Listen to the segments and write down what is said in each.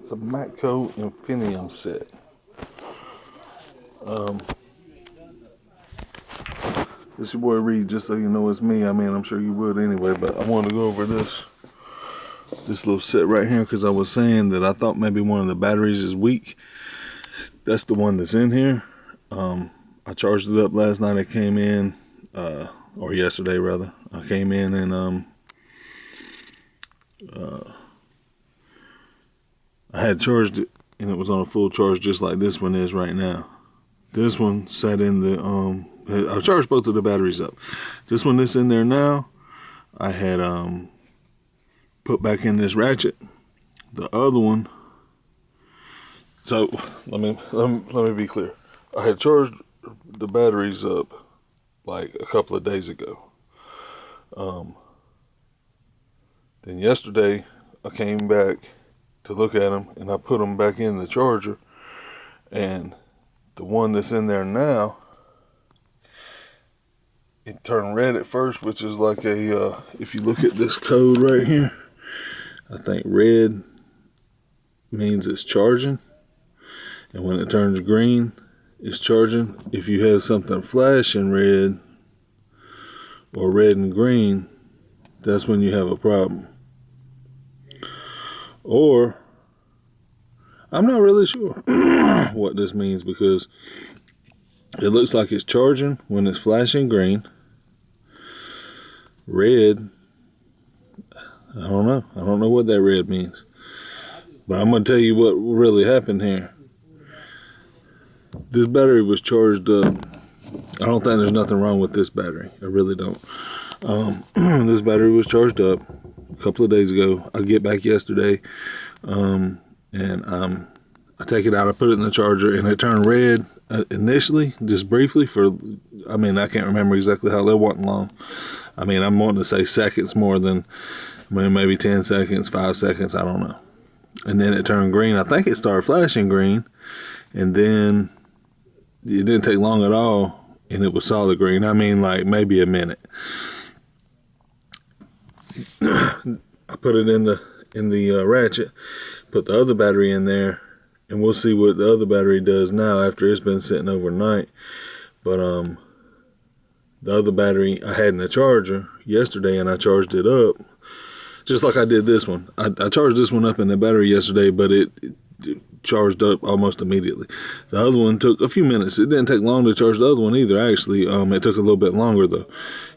It's a Matco Infinium set. This your boy Reed, just so you know it's me. I mean, I'm sure you would anyway, but I wanted to go over this little set right here because I was saying that I thought maybe one of the batteries is weak. That's the one that's in here. I charged it up last night. I came in, or yesterday rather. I came in and I had charged it and it was on a full charge just like this one is right now. This one sat in the, I charged both of the batteries up. This one that's in there now, I had put back in this ratchet. The other one, so let me be clear. I had charged the batteries up like a couple of days ago. Then yesterday I came back to look at them and I put them back in the charger, and the one that's in there now, it turned red at first, which is like a, if you look at this code right here, I think red means it's charging. And when it turns green, it's charging. If you have something flashing red or red and green, that's when you have a problem. Or, I'm not really sure what this means, because it looks like it's charging when it's flashing green. Red, I don't know. I don't know what that red means. But I'm going to tell you what really happened here. This battery was charged up. I don't think there's nothing wrong with this battery. I really don't. This battery was charged up a couple of days ago. I get back yesterday, and I take it out, I put it in the charger, and it turned red initially, just briefly for, I mean, I can't remember exactly how, that wasn't long. I mean, I'm wanting to say seconds more than, I mean, maybe 10 seconds, 5 seconds, I don't know. And then it turned green. I think it started flashing green, and then it didn't take long at all, and it was solid green. I mean, like maybe a minute. I put it in the ratchet, put the other battery in there, and we'll see what the other battery does now after it's been sitting overnight. But the other battery I had in the charger yesterday, and I charged it up just like I did this one. I charged this one up in the battery yesterday, but it charged up almost immediately. The other one took a few minutes. It didn't take long to charge the other one either, actually. It took a little bit longer though,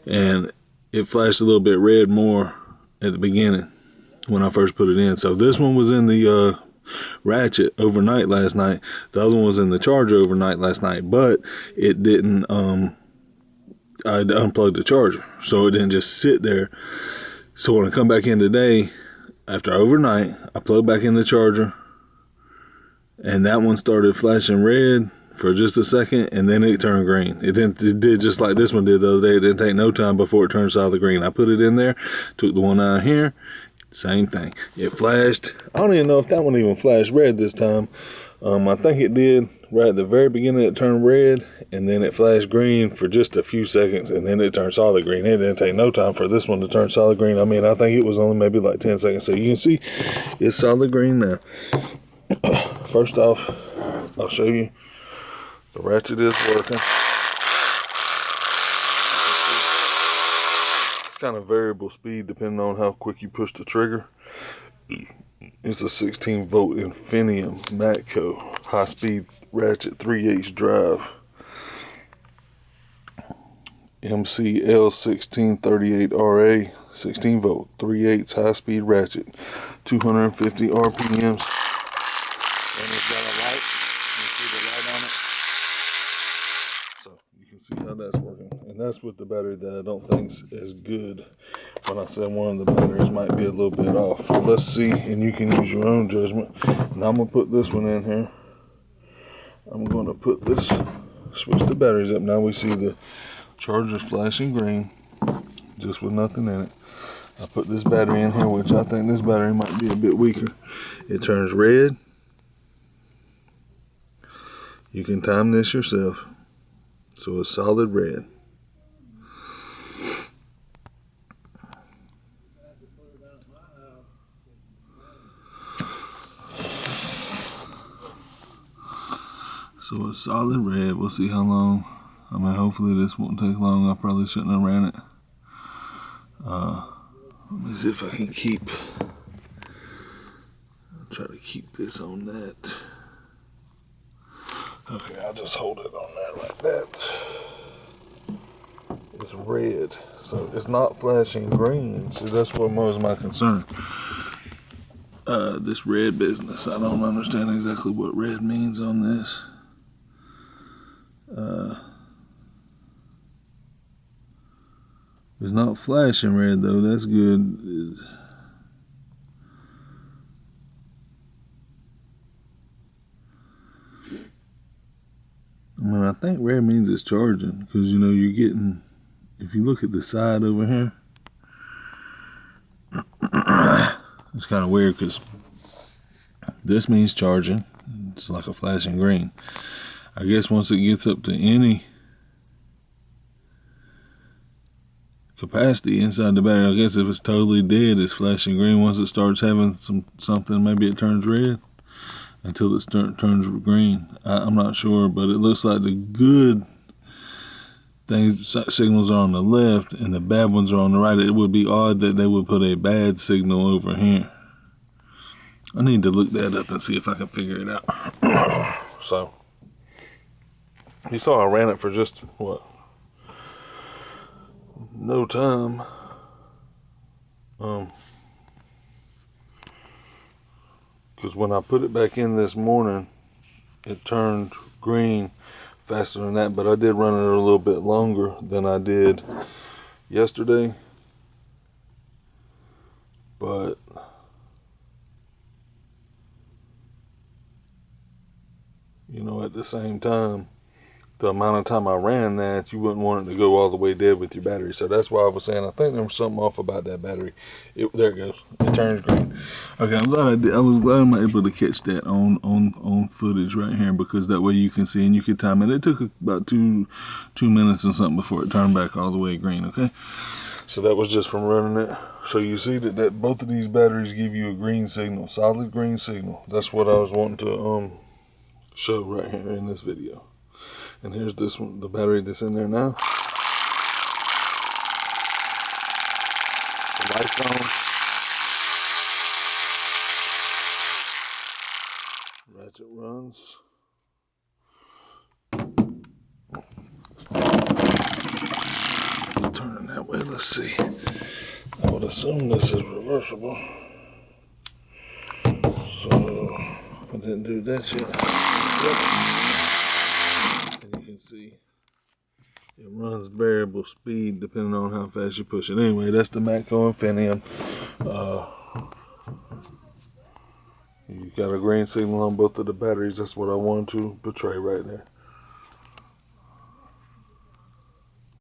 and it flashed a little bit red more at the beginning when I first put it in. So this one was in the ratchet overnight last night. The other one was in the charger overnight last night, but it didn't, I unplugged the charger, so it didn't just sit there. So when I come back in today, after overnight, I plug back in the charger, and that one started flashing red for just a second, and then it turned green. It did just like this one did the other day. It didn't take no time before it turned solid green. I put it in there, took the one out here, same thing. It flashed. I don't even know if that one even flashed red this time. I think it did right at the very beginning. It turned red, and then it flashed green for just a few seconds, and then it turned solid green. It didn't take no time for this one to turn solid green. I mean, I think it was only maybe like 10 seconds. So you can see it's solid green now. First off, I'll show you the ratchet is working. It's kind of variable speed depending on how quick you push the trigger. It's a 16-volt Infinium Matco high-speed ratchet 3/8 drive. MCL1638RA 16-volt 3/8 high-speed ratchet, 250 RPMs. And it's got a light. You can see the light on it. So you can see how that's working. And that's with the battery that I don't think is as good. When I said one of the batteries might be a little bit off. So let's see, and you can use your own judgment. Now I'm going to put this one in here. I'm going to put this, switch the batteries up. Now we see the charger's flashing green, just with nothing in it. I put this battery in here, which I think this battery might be a bit weaker. It turns red. You can time this yourself. So it's solid red. So it's solid red. We'll see how long. I mean, hopefully this won't take long. I probably shouldn't have ran it. Let me see if I can keep. I'll try to keep this on that. Okay, I'll just hold it on there like that. It's red, so it's not flashing green. So that's what was my concern. This red business. I don't understand exactly what red means on this. It's not flashing red though. That's good. I mean, I think red means it's charging because, you know, you're getting, if you look at the side over here, it's kind of weird because this means charging. It's like a flashing green. I guess once it gets up to any capacity inside the battery, I guess if it's totally dead, it's flashing green. Once it starts having something, maybe it turns red until it turns green. I'm not sure, but it looks like the good signals are on the left and the bad ones are on the right. It would be odd that they would put a bad signal over here. I need to look that up and see if I can figure it out. So, you saw I ran it for just, what, no time. Because when I put it back in this morning, it turned green faster than that, but I did run it a little bit longer than I did yesterday. But you know, at the same time, the amount of time I ran that, you wouldn't want it to go all the way dead with your battery. So that's why I was saying I think there was something off about that battery. There it goes. It turns green. Okay, I'm glad I did. I was glad I'm able to catch that on footage right here, because that way you can see and you can time it. It took about two minutes and something before it turned back all the way green. Okay, so that was just from running it. So you see that both of these batteries give you a green signal, solid green signal. That's what I was wanting to show right here in this video. And here's this one, the battery that's in there now. The light's on. Ratchet runs. It's turning that way. Let's see. I would assume this is reversible. So I didn't do that yet. Yep. And you can see it runs variable speed depending on how fast you push it. Anyway, that's the Matco Infinium. You got a green signal on both of the batteries. That's what I wanted to portray right there.